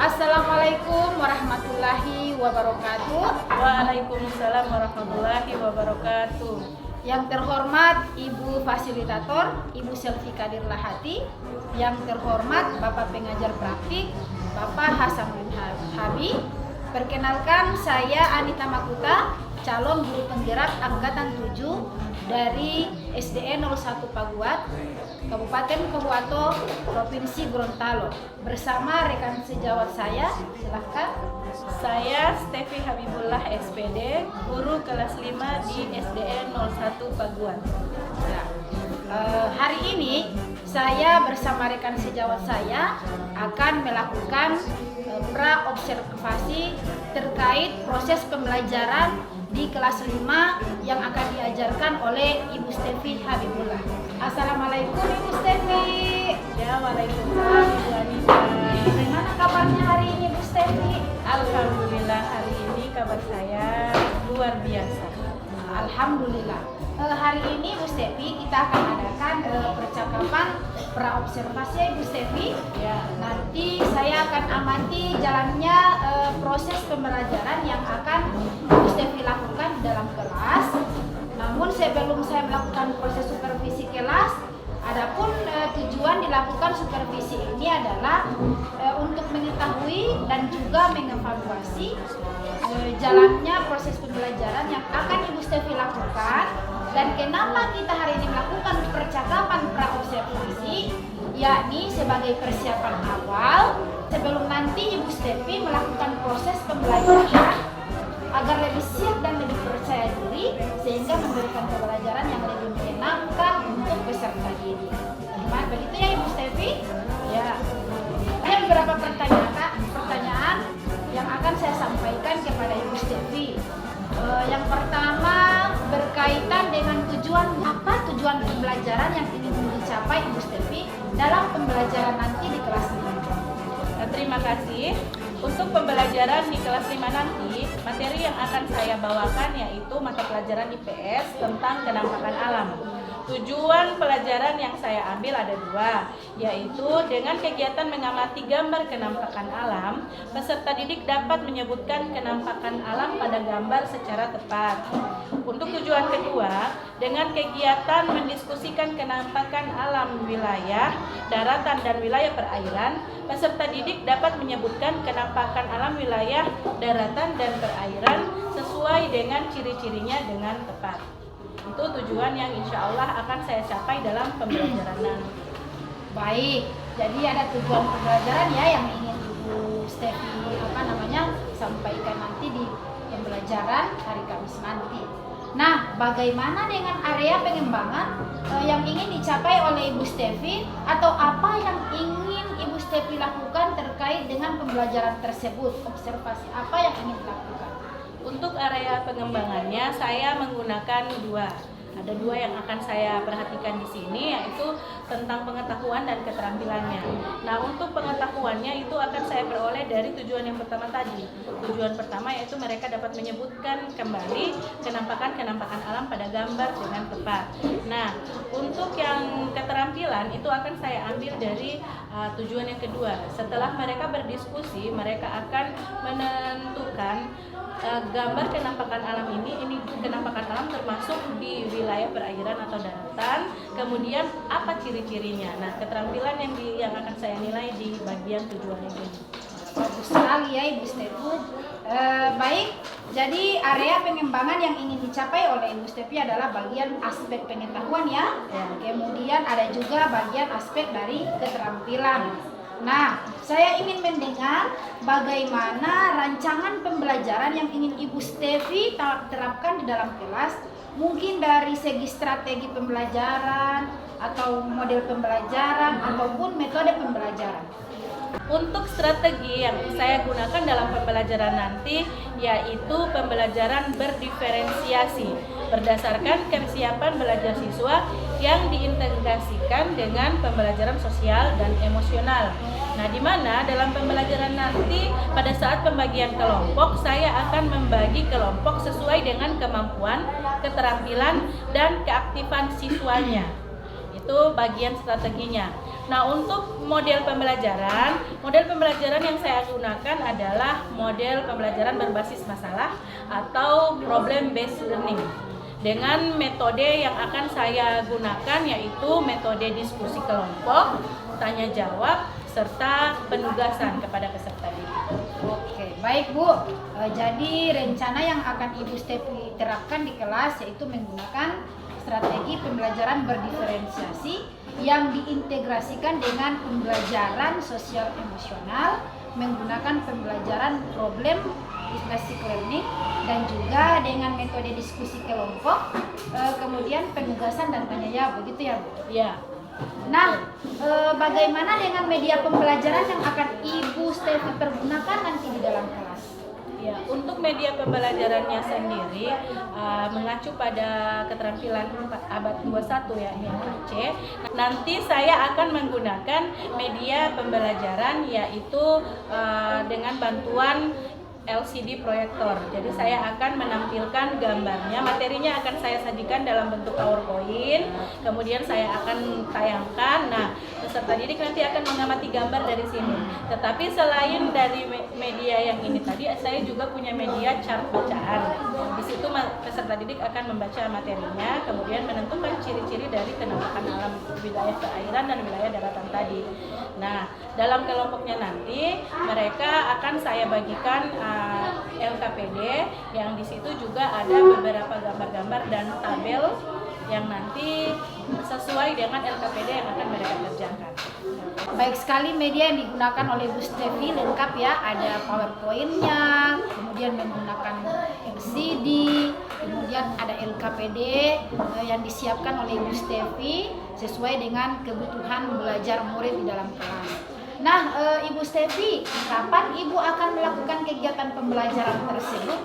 Assalamualaikum warahmatullahi wabarakatuh. Waalaikumsalam warahmatullahi wabarakatuh. Yang terhormat Ibu Fasilitator, Ibu Selvi Kadir Lahati. Yang terhormat Bapak Pengajar Praktik, Bapak Hasanuddin Habib. Perkenalkan, saya Anita Makuta, calon guru penggerak angkatan 7 dari SDN 01 Paguat, Kabupaten Kabuato, Provinsi Gorontalo. Bersama rekan sejawat saya, silahkan. Saya Stefi Habibullah SPD, guru kelas 5 di SDN 01 Paguat. Nah, hari ini saya bersama rekan sejawat saya akan melakukan pra-observasi terkait proses pembelajaran di kelas 5 yang akan diajarkan oleh Ibu Stefi Habibullah. Assalamualaikum Ibu Stefi. Ya, waalaikumsalam Ibu Anita. Bagaimana kabarnya hari ini Bu Stefi? Alhamdulillah, hari ini kabar saya luar biasa. Alhamdulillah. Hari ini Bu Stefi kita akan adakan percakapan pra-observasi ya Ibu Stefi. Ya. Nanti saya akan amati jalannya proses pembelajaran yang akan Bu Stefi lakukan di dalam kelas. Namun sebelum saya melakukan proses supervisi kelas, adapun tujuan dilakukan supervisi ini adalah untuk mengetahui dan juga mengevaluasi jalannya proses pembelajaran yang akan Ibu Stefi lakukan. Dan kenapa kita hari ini melakukan percakapan pra-observasi, yakni sebagai persiapan awal sebelum nanti Ibu Stefi melakukan proses pembelajaran agar lebih siap dan lebih percaya diri sehingga memberikan pembelajaran yang lebih menyenangkan untuk peserta didik. Bagaimana begitu ya Ibu Stefi? Ya. Ada beberapa pertanyaan yang akan saya sampaikan kepada Ibu Stefi. Yang pertama berkaitan dengan tujuan pembelajaran yang ingin dicapai Ibu Stefi dalam pembelajaran nanti di kelas 5. Terima kasih. Untuk pembelajaran di kelas 5 nanti, materi yang akan saya bawakan yaitu mata pelajaran IPS tentang kenampakan alam. Tujuan pelajaran yang saya ambil ada dua, yaitu dengan kegiatan mengamati gambar kenampakan alam, peserta didik dapat menyebutkan kenampakan alam pada gambar secara tepat. Untuk tujuan kedua, dengan kegiatan mendiskusikan kenampakan alam wilayah, daratan dan wilayah perairan, peserta didik dapat menyebutkan kenampakan alam wilayah, daratan dan perairan sesuai dengan ciri-cirinya dengan tepat. Itu tujuan yang insya Allah akan saya capai dalam pembelajaran nanti. Baik, jadi ada tujuan pembelajaran ya yang ingin Ibu Stefi sampaikan nanti di pembelajaran hari Kamis nanti. Nah, bagaimana dengan area pengembangan yang ingin dicapai oleh Ibu Stefi atau apa yang ingin Ibu Stefi lakukan terkait dengan pembelajaran tersebut? Observasi apa yang ingin dilakukan? Untuk area pengembangannya saya menggunakan dua. Ada dua yang akan saya perhatikan di sini, yaitu tentang pengetahuan dan keterampilannya. Nah, untuk pengetahuannya itu akan saya peroleh dari tujuan yang pertama tadi. Tujuan pertama yaitu mereka dapat menyebutkan kembali kenampakan alam pada gambar dengan tepat. Nah, untuk yang keterampilan itu akan saya ambil dari tujuan yang kedua. Setelah mereka berdiskusi, mereka akan menentukan gambar kenampakan alam ini kenampakan alam termasuk di wilayah perairan atau daratan, kemudian apa ciri-cirinya. Nah, keterampilan yang akan saya nilai di bagian tujuan ini. Bagus sekali ya Ibu Stefi. Baik, jadi area pengembangan yang ingin dicapai oleh Ibu Stefi adalah bagian aspek pengetahuan ya. Kemudian ada juga bagian aspek dari keterampilan. Nah, saya ingin mendengar bagaimana rancangan pembelajaran yang ingin Ibu Stefi terapkan di dalam kelas. Mungkin dari segi strategi pembelajaran atau model pembelajaran ataupun metode pembelajaran. Untuk strategi yang saya gunakan dalam pembelajaran nanti yaitu pembelajaran berdiferensiasi berdasarkan kesiapan belajar siswa yang diintegrasikan dengan pembelajaran sosial dan emosional. Nah, di mana dalam pembelajaran nanti pada saat pembagian kelompok saya akan membagi kelompok sesuai dengan kemampuan, keterampilan, dan keaktifan siswanya. Itu bagian strateginya. Nah, untuk model pembelajaran yang saya gunakan adalah model pembelajaran berbasis masalah atau problem based learning. Dengan metode yang akan saya gunakan yaitu metode diskusi kelompok, tanya jawab, serta penugasan kepada peserta didik. Oke, baik Bu. Jadi rencana yang akan Ibu Stefi terapkan di kelas yaitu menggunakan strategi pembelajaran berdiferensiasi yang diintegrasikan dengan pembelajaran sosial emosional, menggunakan pembelajaran problem basic learning dan juga dengan metode diskusi kelompok, kemudian penugasan dan tanya jawab, begitu ya Bu? Ya. Nah, bagaimana dengan media pembelajaran yang akan Ibu Stefi pergunakan nanti di dalam kelas? Ya, untuk media pembelajarannya sendiri mengacu pada keterampilan abad 21 ya, yang C. Nanti saya akan menggunakan media pembelajaran yaitu dengan bantuan LCD proyektor. Jadi saya akan menampilkan gambarnya, materinya akan saya sajikan dalam bentuk PowerPoint, kemudian saya akan tayangkan. Nah, peserta didik nanti akan mengamati gambar dari sini. Tetapi selain dari media yang ini tadi, saya juga punya media chart bacaan. Di situ peserta didik akan membaca materinya, kemudian menentukan ciri-ciri dari penampakan alam wilayah perairan dan wilayah daratan tadi. Nah, dalam kelompoknya nanti mereka akan saya bagikan LKPD yang di situ juga ada beberapa gambar-gambar dan tabel yang nanti sesuai dengan LKPD yang akan mereka kerjakan. Baik sekali, media yang digunakan oleh Bu Stefi lengkap ya, ada PowerPoint-nya, kemudian menggunakan LCD, kemudian ada LKPD yang disiapkan oleh Bu Stefi sesuai dengan kebutuhan belajar murid di dalam kelas. Nah, Ibu Stefi, kapan Ibu akan melakukan kegiatan pembelajaran tersebut?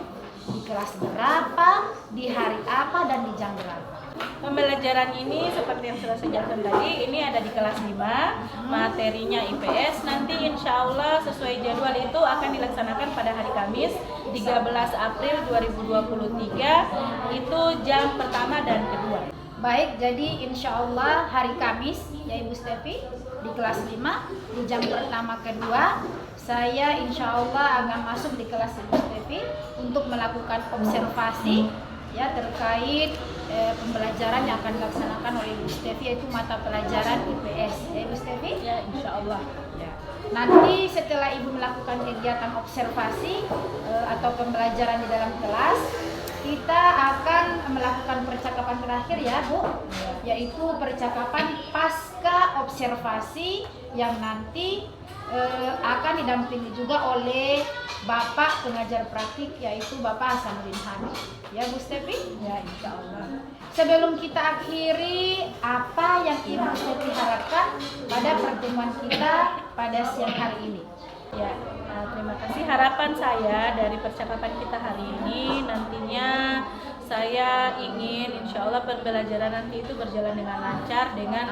Di kelas berapa, di hari apa, dan di jam berapa? Pembelajaran ini seperti yang sudah saya jelaskan tadi, ini ada di kelas 5, materinya IPS. Nanti insya Allah sesuai jadwal itu akan dilaksanakan pada hari Kamis 13 April 2023, itu jam pertama dan kedua. Baik, jadi insya Allah hari Kamis ya Ibu Stefi di kelas 5 di jam pertama kedua saya insya Allah akan masuk di kelas Ibu Stefi untuk melakukan observasi ya terkait pembelajaran yang akan dilaksanakan oleh Ibu Stefi, yaitu mata pelajaran IPS ya Ibu Stefi? Ya, insya Allah ya. Nanti setelah Ibu melakukan kegiatan observasi atau pembelajaran di dalam kelas, kita akan melakukan percakapan terakhir ya Bu, yaitu percakapan pasca observasi yang nanti akan didampingi juga oleh Bapak pengajar praktik yaitu Bapak Hasanuddin Hamid. Ya Bu Stefi? Ya insya Allah. Sebelum kita akhiri, apa yang Ibu Stefi harapkan pada pertemuan kita pada siang hari ini? Ya, terima kasih. Harapan saya dari percakapan kita hari ini nantinya saya ingin insya Allah pembelajaran nanti itu berjalan dengan lancar dengan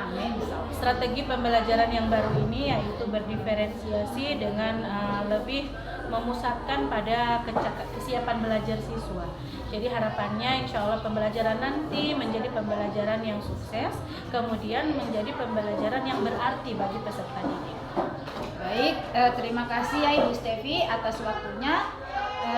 strategi pembelajaran yang baru ini yaitu berdiferensiasi dengan lebih memusatkan pada kesiapan belajar siswa. Jadi harapannya insya Allah pembelajaran nanti menjadi pembelajaran yang sukses, kemudian menjadi pembelajaran yang berarti bagi peserta didik. Baik, terima kasih ya Ibu Stefi atas waktunya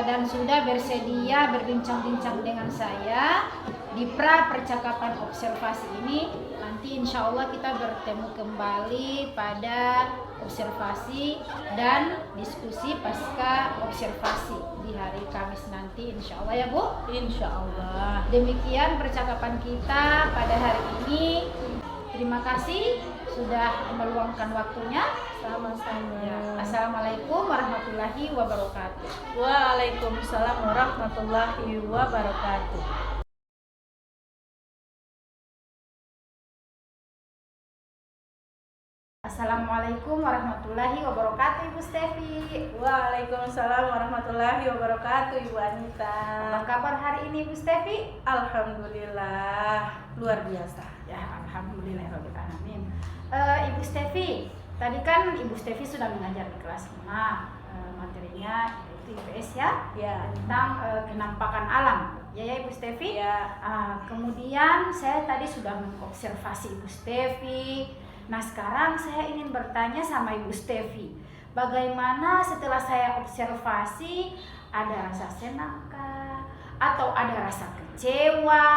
dan sudah bersedia berbincang-bincang dengan saya di percakapan observasi ini. Nanti insya Allah kita bertemu kembali pada observasi dan diskusi pasca observasi di hari Kamis nanti insya Allah ya Bu. Insya Allah. Demikian percakapan kita pada hari ini. Terima kasih sudah meluangkan waktunya. Sama-sama. Ya. Assalamualaikum warahmatullahi wabarakatuh. Waalaikumsalam warahmatullahi wabarakatuh. Assalamualaikum warahmatullahi wabarakatuh Ibu Stefi. Waalaikumsalam warahmatullahi wabarakatuh Ibu Anita. Apa kabar hari ini Ibu Stefi? Alhamdulillah luar biasa. Ya alhamdulillahirabbil alamin. Ibu Stefi, tadi kan Ibu Stefi sudah mengajar di kelas 5, materinya itu IPS ya, tentang kenampakan alam. Ya Ibu Stefi. Ya. Kemudian saya tadi sudah mengobservasi Ibu Stefi Nah, sekarang saya ingin bertanya sama Ibu Stefi, bagaimana setelah saya observasi, ada rasa senang kah? Atau ada rasa kecewa?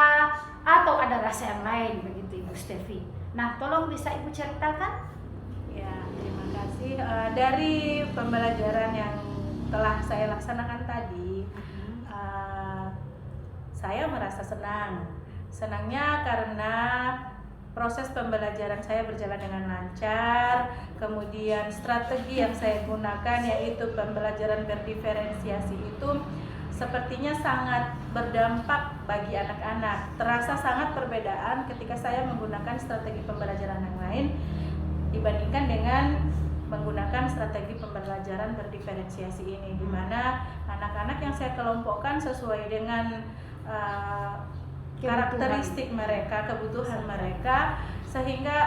Atau ada rasa yang lain begitu Ibu Stefi? Nah, tolong bisa Ibu ceritakan? Ya, terima kasih. Dari pembelajaran yang telah saya laksanakan tadi, saya merasa senang. Senangnya karena proses pembelajaran saya berjalan dengan lancar, kemudian strategi yang saya gunakan yaitu pembelajaran berdiferensiasi itu sepertinya sangat berdampak bagi anak-anak. Terasa sangat perbedaan ketika saya menggunakan strategi pembelajaran yang lain dibandingkan dengan menggunakan strategi pembelajaran berdiferensiasi ini, di mana anak-anak yang saya kelompokkan sesuai dengan karakteristik mereka, kebutuhan mereka, sehingga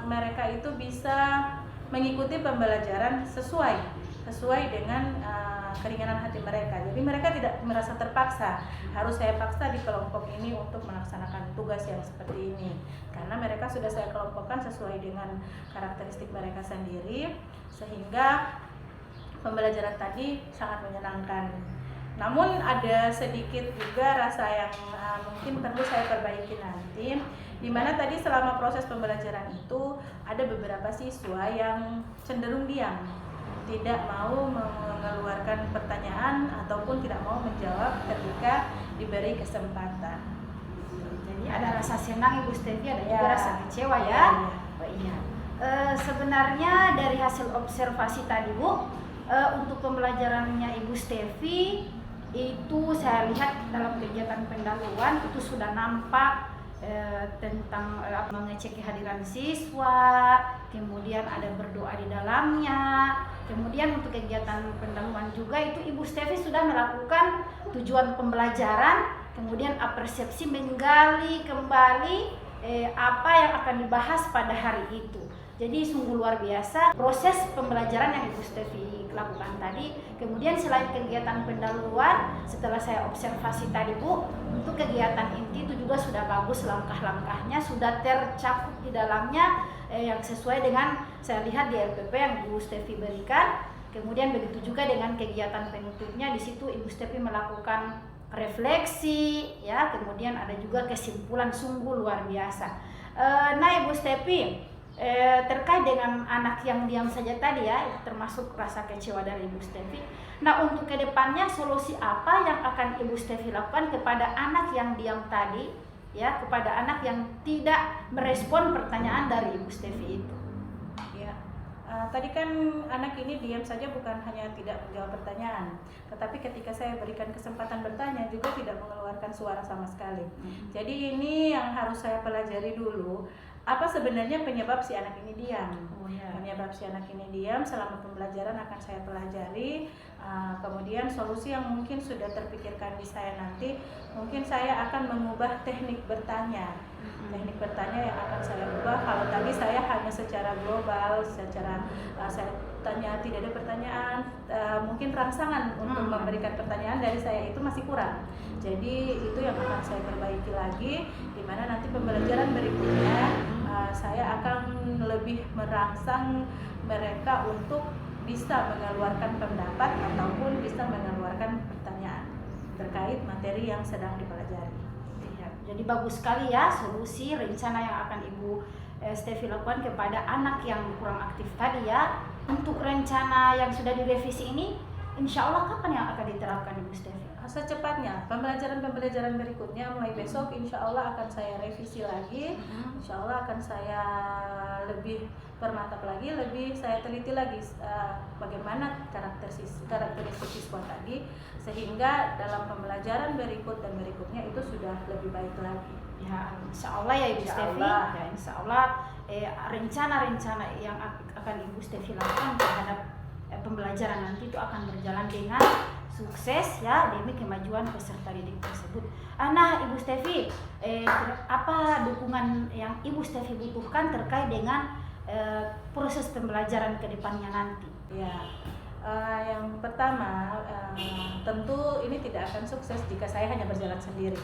mereka itu bisa mengikuti pembelajaran sesuai dengan keringanan hati mereka. Jadi mereka tidak merasa terpaksa harus saya paksa di kelompok ini untuk melaksanakan tugas yang seperti ini, karena mereka sudah saya kelompokkan sesuai dengan karakteristik mereka sendiri, sehingga pembelajaran tadi sangat menyenangkan. Namun ada sedikit juga rasa yang mungkin perlu saya perbaiki nanti, di mana tadi selama proses pembelajaran itu ada beberapa siswa yang cenderung diam, tidak mau mengeluarkan pertanyaan ataupun tidak mau menjawab ketika diberi kesempatan. Jadi ada rasa senang Ibu Stefi, ada juga Ya. rasa kecewa ya. Ya. Oh iya. Sebenarnya dari hasil observasi tadi Bu, untuk pembelajarannya Ibu Stefi itu saya lihat dalam kegiatan pendahuluan itu sudah nampak tentang mengecek kehadiran siswa, kemudian ada berdoa di dalamnya. Kemudian untuk kegiatan pendahuluan juga itu Ibu Stefi sudah melakukan tujuan pembelajaran, kemudian persepsi menggali kembali apa yang akan dibahas pada hari itu. Jadi sungguh luar biasa proses pembelajaran yang Ibu Stefi lakukan tadi. Kemudian selain kegiatan pendahuluan, setelah saya observasi tadi Bu, untuk kegiatan inti itu juga sudah bagus langkah-langkahnya, sudah tercakup di dalamnya yang sesuai dengan saya lihat di LPP yang Ibu Stefi berikan. Kemudian begitu juga dengan kegiatan penutupnya, di situ Ibu Stefi melakukan refleksi ya, kemudian ada juga kesimpulan sungguh luar biasa. Nah Ibu Stefi, terkait dengan anak yang diam saja tadi ya, termasuk rasa kecewa dari Ibu Stefi. Nah untuk kedepannya solusi apa yang akan Ibu Stefi lakukan kepada anak yang diam tadi ya, kepada anak yang tidak merespon pertanyaan dari Ibu Stefi itu? Ya, tadi kan anak ini diam saja, bukan hanya tidak menjawab pertanyaan, tetapi ketika saya berikan kesempatan bertanya juga tidak mengeluarkan suara sama sekali. Jadi ini yang harus saya pelajari dulu, apa sebenarnya penyebab si anak ini diam. Penyebab si anak ini diam selama pembelajaran akan saya pelajari. Kemudian solusi yang mungkin sudah terpikirkan di saya nanti, mungkin saya akan mengubah teknik bertanya. Teknik bertanya yang akan saya ubah. Kalau tadi saya hanya secara global, secara saya tanya tidak ada pertanyaan, mungkin rangsangan untuk memberikan pertanyaan dari saya itu masih kurang. Jadi itu yang akan saya perbaiki lagi, di mana nanti pembelajaran berikutnya saya akan lebih merangsang mereka untuk bisa mengeluarkan pendapat ataupun bisa mengeluarkan pertanyaan terkait materi yang sedang dipelajari. Jadi bagus sekali ya solusi rencana yang akan Ibu Stefi lakukan kepada anak yang kurang aktif tadi ya. Untuk rencana yang sudah direvisi ini, insya Allah kapan yang akan diterapkan Ibu Stefi? Secepatnya, pembelajaran berikutnya mulai besok insya Allah akan saya revisi lagi. Insya Allah akan saya lebih bermantap lagi, lebih saya teliti lagi bagaimana karakteristik siswa tadi, sehingga dalam pembelajaran berikutnya itu sudah lebih baik lagi. Ya, insya Allah ya Ibu Stefi. Ya, insya Allah rencana-rencana yang akan Ibu Stefi lakukan terhadap pembelajaran nanti itu akan berjalan dengan sukses ya demi kemajuan peserta didik tersebut. Nah Ibu Stefi, apa dukungan yang Ibu Stefi butuhkan terkait dengan proses pembelajaran ke depannya nanti? Ya, yang pertama tentu ini tidak akan sukses jika saya hanya berjalan sendiri.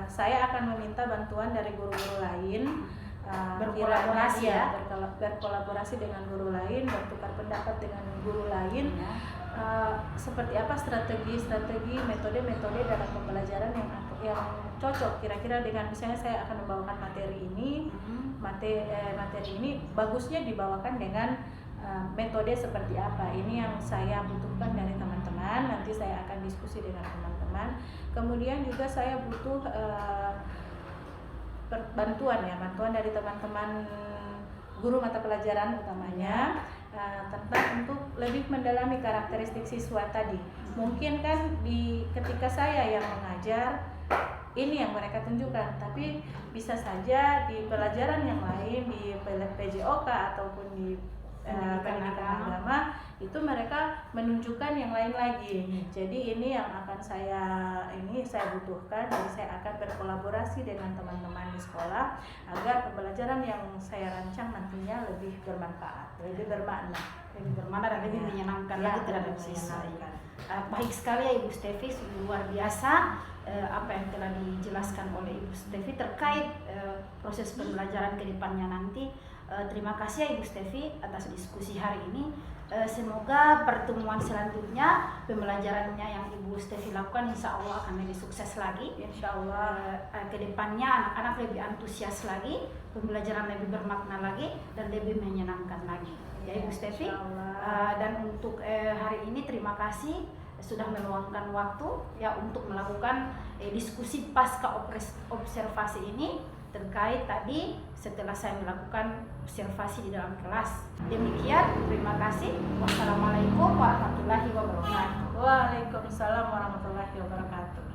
Saya akan meminta bantuan dari guru-guru lain Berkolaborasi ya. berkolaborasi dengan guru lain, bertukar pendapat dengan guru lain. Ya. Seperti apa strategi, metode dalam pembelajaran yang cocok kira-kira dengan, misalnya saya akan membawakan materi ini, materi ini bagusnya dibawakan dengan metode seperti apa. Ini yang saya butuhkan dari teman-teman. Nanti saya akan diskusi dengan teman-teman. Kemudian juga saya butuh bantuan dari teman-teman guru mata pelajaran utamanya, tentang untuk lebih mendalami karakteristik siswa tadi. Mungkin kan ketika saya yang mengajar, ini yang mereka tunjukkan, tapi bisa saja di pelajaran yang lain, di PJOK ataupun di pendidikan agama, itu mereka menunjukkan yang lain lagi. Jadi ini yang akan saya butuhkan. Jadi saya akan berkolaborasi dengan teman-teman di sekolah agar pembelajaran yang saya rancang nantinya lebih bermanfaat, lebih bermakna dan lebih menyenangkan lagi terhadap siswa. Baik sekali ya Ibu Stefi, luar biasa apa yang telah dijelaskan oleh Ibu Stefi terkait proses pembelajaran ke depannya nanti. Terima kasih ya Ibu Stefi atas diskusi hari ini. Semoga pertemuan selanjutnya pembelajarannya yang Ibu Stefi lakukan insya Allah akan lebih sukses lagi. Insya Allah ke depannya anak-anak lebih antusias lagi, pembelajaran lebih bermakna lagi dan lebih menyenangkan lagi. Ya Ibu Stefi. Dan untuk hari ini terima kasih sudah meluangkan waktu ya untuk melakukan diskusi pasca observasi ini terkait tadi setelah saya melakukan observasi di dalam kelas. Demikian, terima kasih. Wassalamualaikum warahmatullahi wabarakatuh. Waalaikumsalam warahmatullahi wabarakatuh.